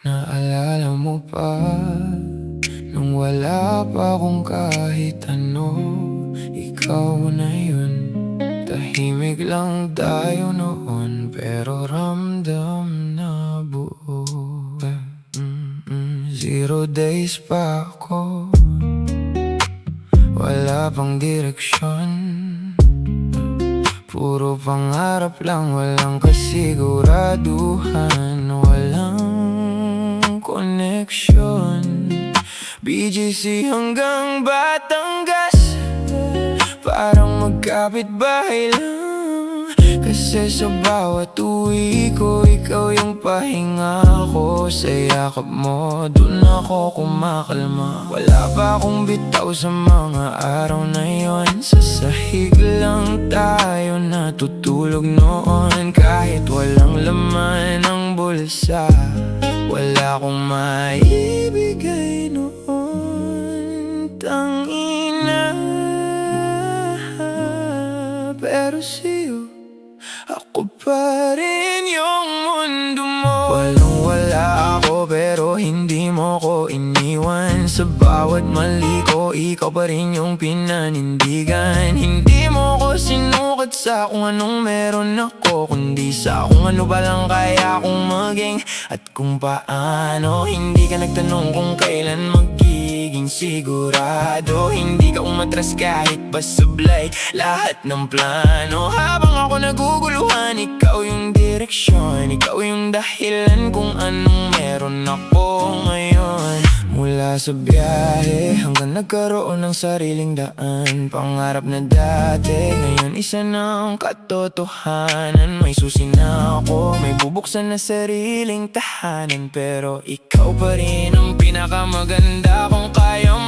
Naalala mo pa nung wala pa akong kahit ano? Ikaw na yun. Tahimik lang tayo noon, pero ramdam na buo. 0 days pa ako, wala pang direksyon. Puro pangarap lang, walang kasiguraduhan, walang connection. BGC hanggang Batangas, parang magkapit-bahay lang. Kasi sa bawat uwi ko, ikaw yung pahinga ko. Sa yakap mo, dun ako kumakalma. Wala pa akong bitaw sa mga araw na yon. Sa sahig lang tayo natutulog noon. Kahit walang laman ang bulsa, wala akong maibigay noon. Tangina, pero sa'yo ako pa rin yung mundo mo. Walang-wala ako pero hindi mo ko iniwan. Sa bawat mali ko, ikaw pa rin yung pinanindigan. Hindi mo ko sinukat sa kung anong meron ako, kundi sa kung ano ba lang kaya kong maging. At kung paano, hindi ka nagtanong kung kailan magiging sigurado. Hindi ka umatras kahit pa sablay lahat ng plano. Habang ako naguguluhan, ikaw yung direksyon. Ikaw yung dahilan kung anong meron ako ngayon. Mula sa biyahe hanggang nagkaroon ng sariling daan. Pangarap na dati, ngayon isa ng katotohanan. May susi na ako, may bubuksan na sariling tahanan. Pero ikaw pa rin ang pinakamaganda kung kaya